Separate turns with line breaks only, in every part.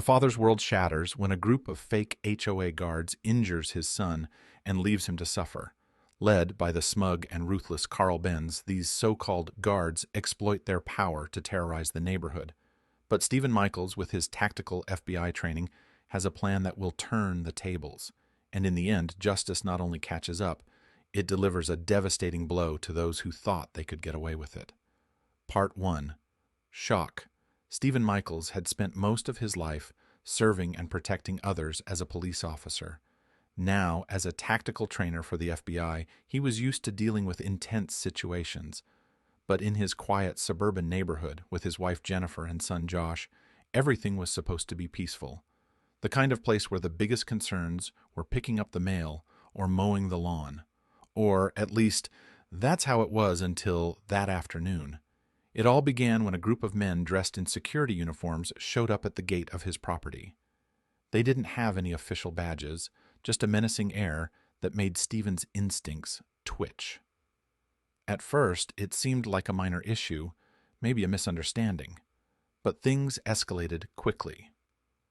A father's world shatters when a group of fake HOA guards injures his son and leaves him to suffer. Led by the smug and ruthless Carl Benz, these so-called guards exploit their power to terrorize the neighborhood. But Stephen Michaels, with his tactical FBI training, has a plan that will turn the tables. And in the end, justice not only catches up, it delivers a devastating blow to those who thought they could get away with it. Part 1. Shock. Stephen Michaels had spent most of his life serving and protecting others as a police officer. Now, as a tactical trainer for the FBI, he was used to dealing with intense situations. But in his quiet suburban neighborhood with his wife Jennifer and son Josh, everything was supposed to be peaceful. The kind of place where the biggest concerns were picking up the mail or mowing the lawn. Or, at least, that's how it was until that afternoon. It all began when a group of men dressed in security uniforms showed up at the gate of his property. They didn't have any official badges, just a menacing air that made Stephen's instincts twitch. At first, it seemed like a minor issue, maybe a misunderstanding. But things escalated quickly.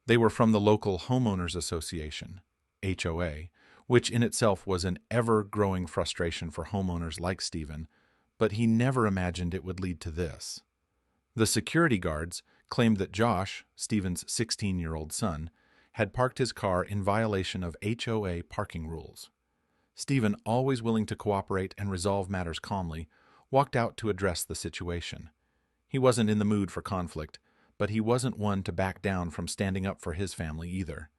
They were from the local homeowners association, HOA, which in itself was an ever-growing frustration for homeowners like Stephen, but he never imagined it would lead to this. The security guards claimed that Josh, Stephen's 16-year-old son, had parked his car in violation of HOA parking rules. Stephen, always willing to cooperate and resolve matters calmly, walked out to address the situation. He wasn't in the mood for conflict, but he wasn't one to back down from standing up for his family either.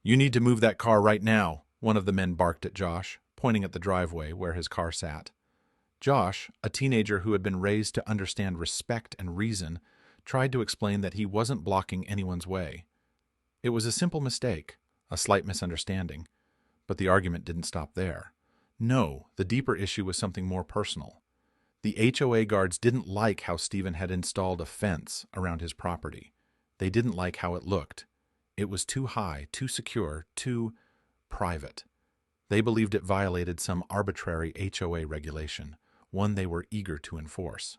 "You need to move that car right now," one of the men barked at Josh, pointing at the driveway where his car sat. Josh, a teenager who had been raised to understand respect and reason, tried to explain that he wasn't blocking anyone's way. It was a simple mistake, a slight misunderstanding. But the argument didn't stop there. No, the deeper issue was something more personal. The HOA guards didn't like how Stephen had installed a fence around his property. They didn't like how it looked. It was too high, too secure, too private. They believed it violated some arbitrary HOA regulation, one they were eager to enforce.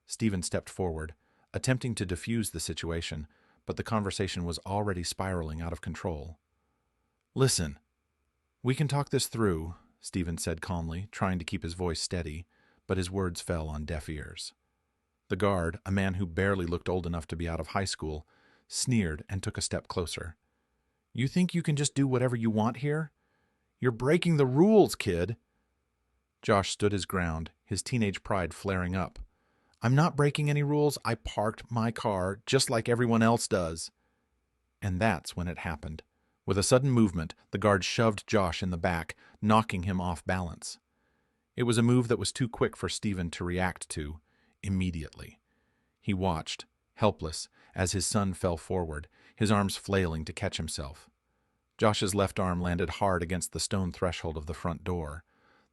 Stephen stepped forward, attempting to defuse the situation, but the conversation was already spiraling out of control. "Listen, we can talk this through," Stephen said calmly, trying to keep his voice steady, but his words fell on deaf ears. The guard, a man who barely looked old enough to be out of high school, sneered and took a step closer. "You think you can just do whatever you want here? You're breaking the rules, kid." Josh stood his ground, his teenage pride flaring up. "I'm not breaking any rules. I parked my car just like everyone else does." And that's when it happened. With a sudden movement, the guard shoved Josh in the back, knocking him off balance. It was a move that was too quick for Stephen to react to immediately. He watched, helpless, as his son fell forward, his arms flailing to catch himself. Josh's left arm landed hard against the stone threshold of the front door.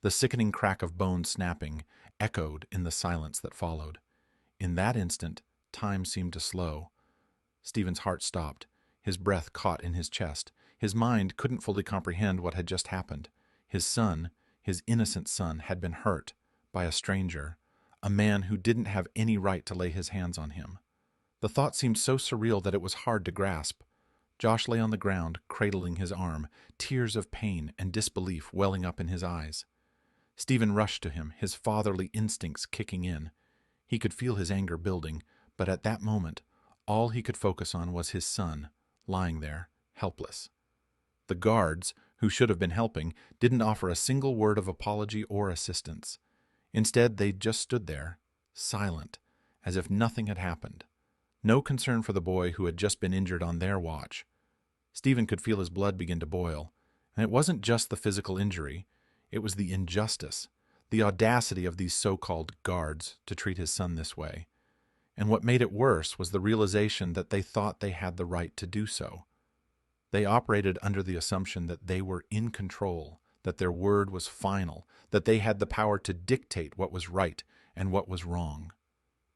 The sickening crack of bone snapping echoed in the silence that followed. In that instant, time seemed to slow. Stephen's heart stopped. His breath caught in his chest. His mind couldn't fully comprehend what had just happened. His son, his innocent son, had been hurt by a stranger, a man who didn't have any right to lay his hands on him. The thought seemed so surreal that it was hard to grasp. Josh lay on the ground, cradling his arm, tears of pain and disbelief welling up in his eyes. Stephen rushed to him, his fatherly instincts kicking in. He could feel his anger building, but at that moment, all he could focus on was his son, lying there, helpless. The guards, who should have been helping, didn't offer a single word of apology or assistance. Instead, they just stood there, silent, as if nothing had happened. No concern for the boy who had just been injured on their watch. Stephen could feel his blood begin to boil, and it wasn't just the physical injury. It was the injustice, the audacity of these so-called guards to treat his son this way. And what made it worse was the realization that they thought they had the right to do so. They operated under the assumption that they were in control, that their word was final, that they had the power to dictate what was right and what was wrong.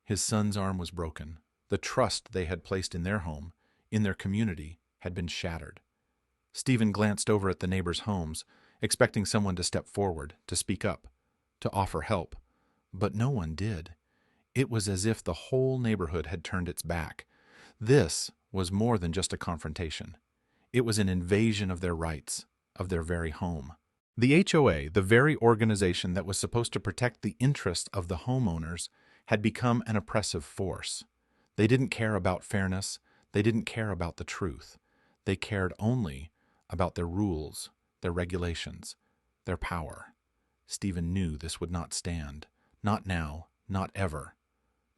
His son's arm was broken. The trust they had placed in their home, in their community, had been shattered. Stephen glanced over at the neighbors' homes, expecting someone to step forward, to speak up, to offer help. But no one did. It was as if the whole neighborhood had turned its back. This was more than just a confrontation. It was an invasion of their rights, of their very home. The HOA, the very organization that was supposed to protect the interests of the homeowners, had become an oppressive force. They didn't care about fairness. They didn't care about the truth. They cared only about their rules, their regulations, their power. Stephen knew this would not stand. Not now, not ever.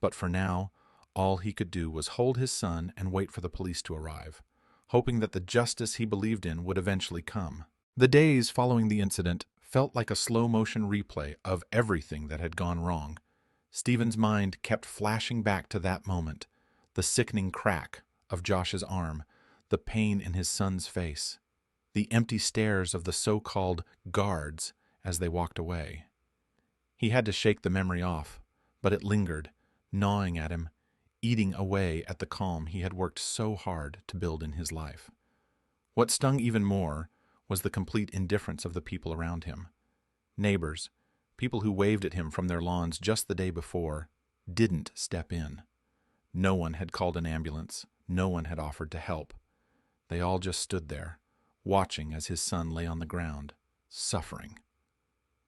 But for now, all he could do was hold his son and wait for the police to arrive, hoping that the justice he believed in would eventually come. The days following the incident felt like a slow-motion replay of everything that had gone wrong. Stephen's mind kept flashing back to that moment, the sickening crack of Josh's arm, the pain in his son's face, the empty stares of the so-called guards as they walked away. He had to shake the memory off, but it lingered, gnawing at him, eating away at the calm he had worked so hard to build in his life. What stung even more was the complete indifference of the people around him. Neighbors, people who waved at him from their lawns just the day before, didn't step in. No one had called an ambulance. No one had offered to help. They all just stood there, watching as his son lay on the ground, suffering.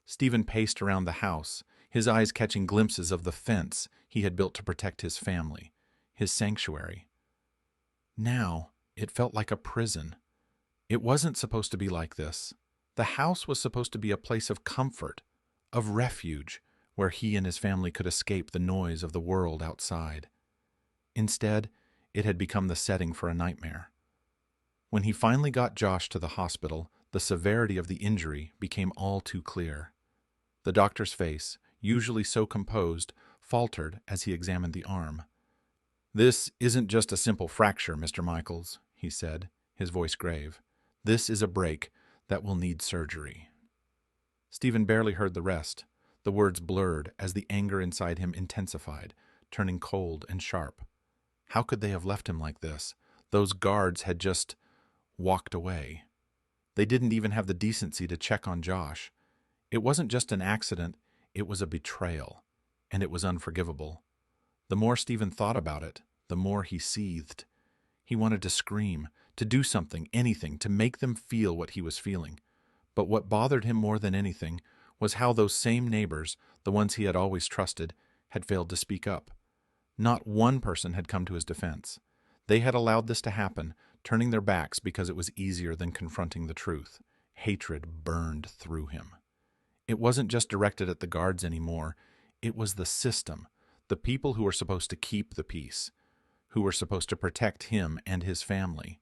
Stephen paced around the house, his eyes catching glimpses of the fence he had built to protect his family, his sanctuary. Now, it felt like a prison. It wasn't supposed to be like this. The house was supposed to be a place of comfort, of refuge, where he and his family could escape the noise of the world outside. Instead, it had become the setting for a nightmare. When he finally got Josh to the hospital, the severity of the injury became all too clear. The doctor's face, usually so composed, faltered as he examined the arm. "This isn't just a simple fracture, Mr. Michaels," he said, his voice grave. "This is a break that will need surgery." Stephen barely heard the rest. The words blurred as the anger inside him intensified, turning cold and sharp. How could they have left him like this? Those guards had just walked away. They didn't even have the decency to check on Josh. It wasn't just an accident, it was a betrayal, and it was unforgivable. The more Stephen thought about it, the more he seethed. He wanted to scream, to do something, anything, to make them feel what he was feeling. But what bothered him more than anything was how those same neighbors, the ones he had always trusted, had failed to speak up. Not one person had come to his defense. They had allowed this to happen, turning their backs because it was easier than confronting the truth. Hatred burned through him. It wasn't just directed at the guards anymore. It was the system, the people who were supposed to keep the peace, who were supposed to protect him and his family.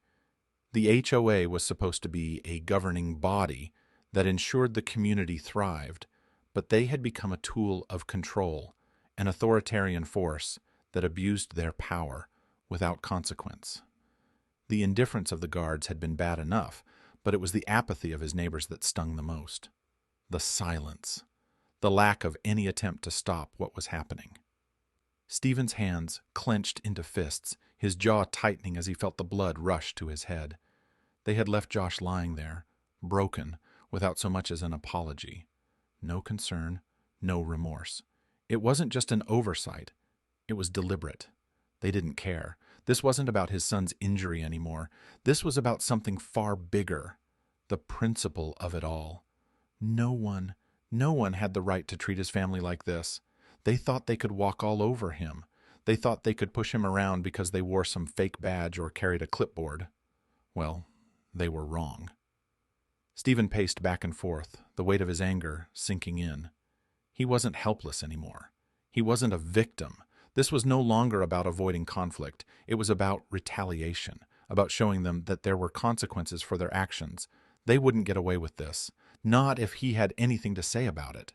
The HOA was supposed to be a governing body that ensured the community thrived, but they had become a tool of control, an authoritarian force that abused their power without consequence. The indifference of the guards had been bad enough, but it was the apathy of his neighbors that stung the most. The silence, the lack of any attempt to stop what was happening. Stephen's hands clenched into fists, his jaw tightening as he felt the blood rush to his head. They had left Josh lying there, broken, without so much as an apology. No concern, no remorse. It wasn't just an oversight. It was deliberate. They didn't care. This wasn't about his son's injury anymore. This was about something far bigger, the principle of it all. No one had the right to treat his family like this. They thought they could walk all over him. They thought they could push him around because they wore some fake badge or carried a clipboard. Well, they were wrong. Stephen paced back and forth, the weight of his anger sinking in. He wasn't helpless anymore. He wasn't a victim. This was no longer about avoiding conflict. It was about retaliation, about showing them that there were consequences for their actions. They wouldn't get away with this, not if he had anything to say about it.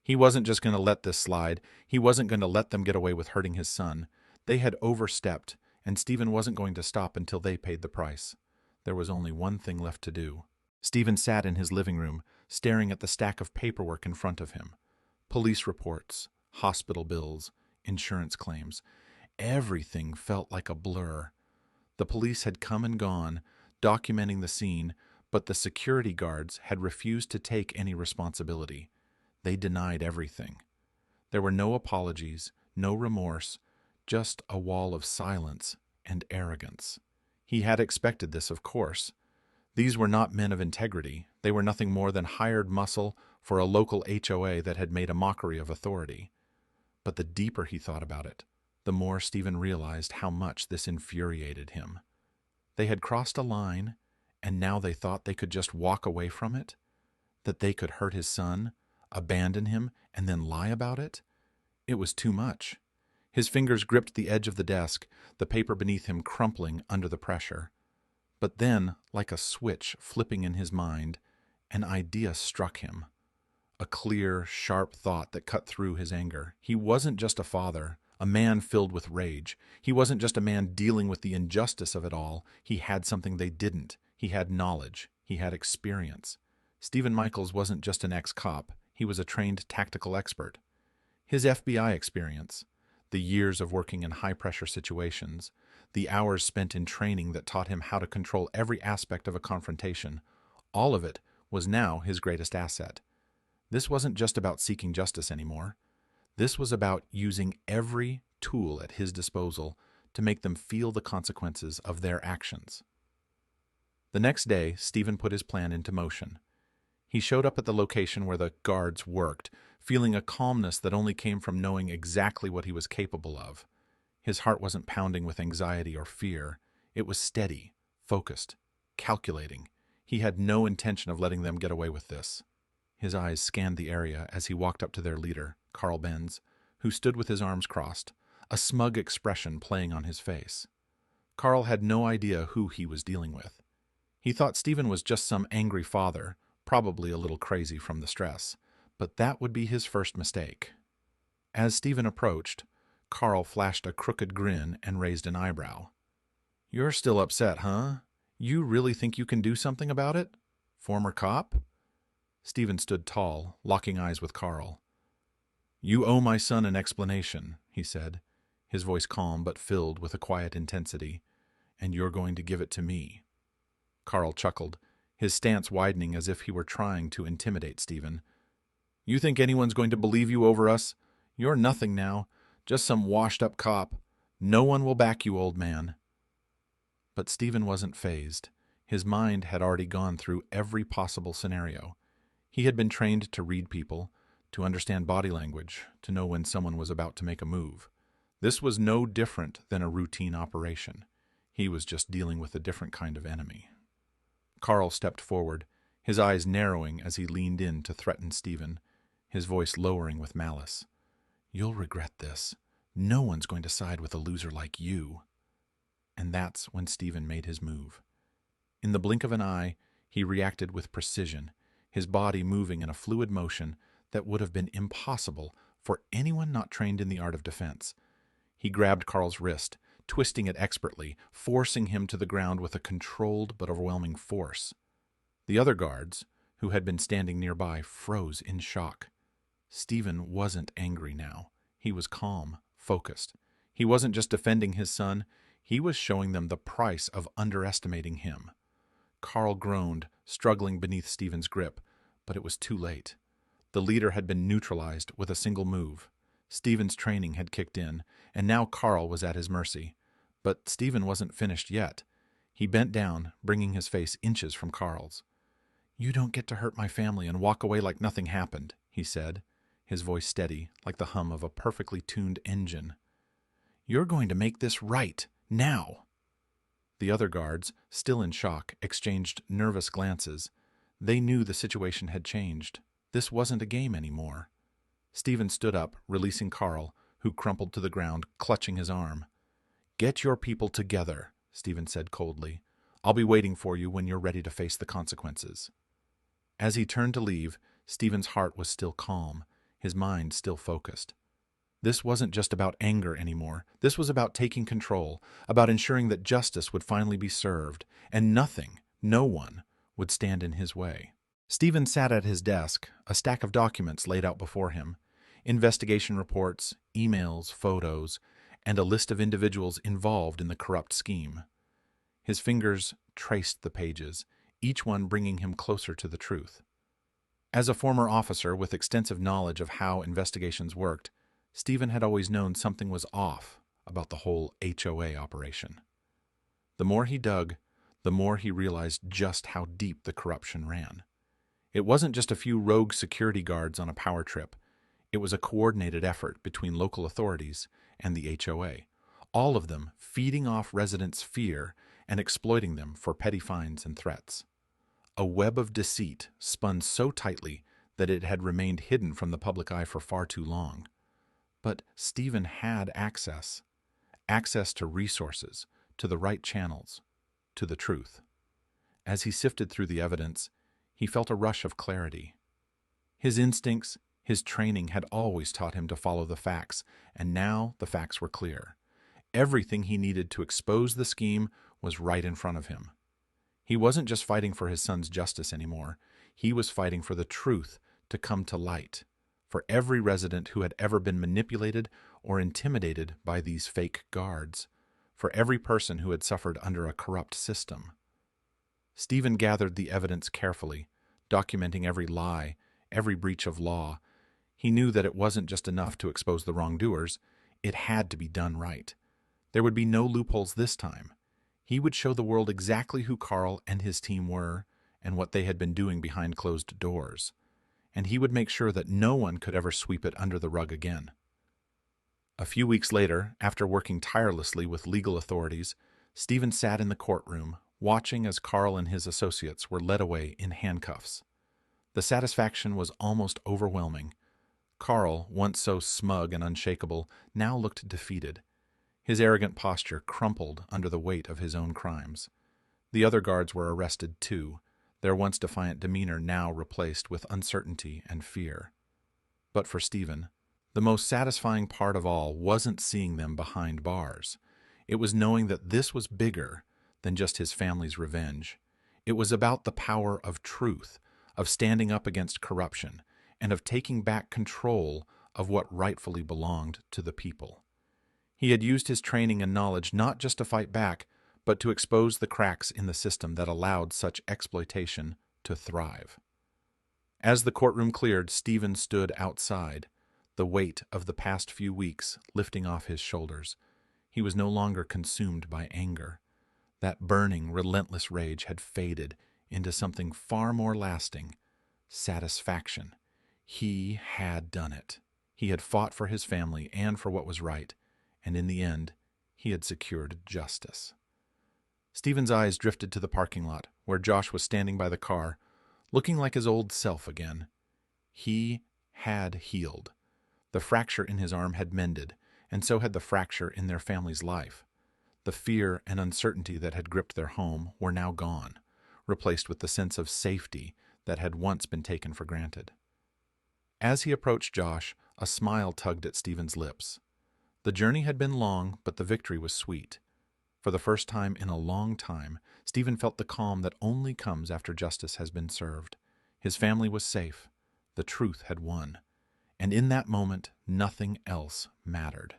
He wasn't just going to let this slide. He wasn't going to let them get away with hurting his son. They had overstepped, and Stephen wasn't going to stop until they paid the price. There was only one thing left to do. Stephen sat in his living room, staring at the stack of paperwork in front of him. Police reports, hospital bills, insurance claims. Everything felt like a blur. The police had come and gone, documenting the scene, but the security guards had refused to take any responsibility. They denied everything. There were no apologies, no remorse, just a wall of silence and arrogance. He had expected this, of course. These were not men of integrity. They were nothing more than hired muscle for a local HOA that had made a mockery of authority. But the deeper he thought about it, the more Stephen realized how much this infuriated him. They had crossed a line, and now they thought they could just walk away from it? That they could hurt his son, abandon him, and then lie about it? It was too much. His fingers gripped the edge of the desk, the paper beneath him crumpling under the pressure. But then, like a switch flipping in his mind, an idea struck him. A clear, sharp thought that cut through his anger. He wasn't just a father, a man filled with rage. He wasn't just a man dealing with the injustice of it all. He had something they didn't. He had knowledge. He had experience. Stephen Michaels wasn't just an ex-cop. He was a trained tactical expert. His FBI experience, the years of working in high-pressure situations, the hours spent in training that taught him how to control every aspect of a confrontation, all of it was now his greatest asset. This wasn't just about seeking justice anymore. This was about using every tool at his disposal to make them feel the consequences of their actions. The next day, Stephen put his plan into motion. He showed up at the location where the guards worked, feeling a calmness that only came from knowing exactly what he was capable of. His heart wasn't pounding with anxiety or fear. It was steady, focused, calculating. He had no intention of letting them get away with this. His eyes scanned the area as he walked up to their leader, Carl Benz, who stood with his arms crossed, a smug expression playing on his face. Carl had no idea who he was dealing with. He thought Stephen was just some angry father, probably a little crazy from the stress, but that would be his first mistake. As Stephen approached, Carl flashed a crooked grin and raised an eyebrow. "You're still upset, huh? You really think you can do something about it? Former cop?" Stephen stood tall, locking eyes with Carl. "You owe my son an explanation," he said, his voice calm but filled with a quiet intensity, "and you're going to give it to me." Carl chuckled, his stance widening as if he were trying to intimidate Stephen. "You think anyone's going to believe you over us? You're nothing now, just some washed-up cop. No one will back you, old man." But Stephen wasn't fazed. His mind had already gone through every possible scenario. He had been trained to read people, to understand body language, to know when someone was about to make a move. This was no different than a routine operation. He was just dealing with a different kind of enemy. Carl stepped forward, his eyes narrowing as he leaned in to threaten Stephen, his voice lowering with malice. "You'll regret this. No one's going to side with a loser like you." And that's when Stephen made his move. In the blink of an eye, he reacted with precision, his body moving in a fluid motion that would have been impossible for anyone not trained in the art of defense. He grabbed Carl's wrist, twisting it expertly, forcing him to the ground with a controlled but overwhelming force. The other guards, who had been standing nearby, froze in shock. Stephen wasn't angry now. He was calm, focused. He wasn't just defending his son, he was showing them the price of underestimating him. Carl groaned, struggling beneath Stephen's grip, but it was too late. The leader had been neutralized with a single move. Stephen's training had kicked in, and now Carl was at his mercy. But Stephen wasn't finished yet. He bent down, bringing his face inches from Carl's. "You don't get to hurt my family and walk away like nothing happened," he said, his voice steady, like the hum of a perfectly tuned engine. "You're going to make this right, now." The other guards, still in shock, exchanged nervous glances. They knew the situation had changed. This wasn't a game anymore. Stephen stood up, releasing Carl, who crumpled to the ground, clutching his arm. "Get your people together," Stephen said coldly. "I'll be waiting for you when you're ready to face the consequences." As he turned to leave, Stephen's heart was still calm, his mind still focused. This wasn't just about anger anymore. This was about taking control, about ensuring that justice would finally be served, and nothing, no one, would stand in his way. Stephen sat at his desk, a stack of documents laid out before him. Investigation reports, emails, photos, and a list of individuals involved in the corrupt scheme. His fingers traced the pages, each one bringing him closer to the truth. As a former officer with extensive knowledge of how investigations worked, Stephen had always known something was off about the whole HOA operation. The more he dug, the more he realized just how deep the corruption ran. It wasn't just a few rogue security guards on a power trip. It was a coordinated effort between local authorities and the HOA, all of them feeding off residents' fear and exploiting them for petty fines and threats. A web of deceit spun so tightly that it had remained hidden from the public eye for far too long. But Stephen had access to resources, to the right channels, to the truth. As he sifted through the evidence, he felt a rush of clarity. His instincts, his training had always taught him to follow the facts, and now the facts were clear. Everything he needed to expose the scheme was right in front of him. He wasn't just fighting for his son's justice anymore. He was fighting for the truth to come to light, for every resident who had ever been manipulated or intimidated by these fake guards, for every person who had suffered under a corrupt system. Stephen gathered the evidence carefully, documenting every lie, every breach of law. He knew that it wasn't just enough to expose the wrongdoers. It had to be done right. There would be no loopholes this time. He would show the world exactly who Carl and his team were and what they had been doing behind closed doors. And he would make sure that no one could ever sweep it under the rug again. A few weeks later, after working tirelessly with legal authorities, Stephen sat in the courtroom, watching as Carl and his associates were led away in handcuffs. The satisfaction was almost overwhelming. Carl, once so smug and unshakable, now looked defeated. His arrogant posture crumpled under the weight of his own crimes. The other guards were arrested too, their once defiant demeanor now replaced with uncertainty and fear. But for Stephen, the most satisfying part of all wasn't seeing them behind bars. It was knowing that this was bigger than just his family's revenge. It was about the power of truth, of standing up against corruption, and of taking back control of what rightfully belonged to the people. He had used his training and knowledge not just to fight back, but to expose the cracks in the system that allowed such exploitation to thrive. As the courtroom cleared, Stephen stood outside, the weight of the past few weeks lifting off his shoulders. He was no longer consumed by anger. That burning, relentless rage had faded into something far more lasting: satisfaction. He had done it. He had fought for his family and for what was right, and in the end, he had secured justice. Stephen's eyes drifted to the parking lot, where Josh was standing by the car, looking like his old self again. He had healed. The fracture in his arm had mended, and so had the fracture in their family's life. The fear and uncertainty that had gripped their home were now gone, replaced with the sense of safety that had once been taken for granted. As he approached Josh, a smile tugged at Stephen's lips. The journey had been long, but the victory was sweet. For the first time in a long time, Stephen felt the calm that only comes after justice has been served. His family was safe. The truth had won. And in that moment, nothing else mattered.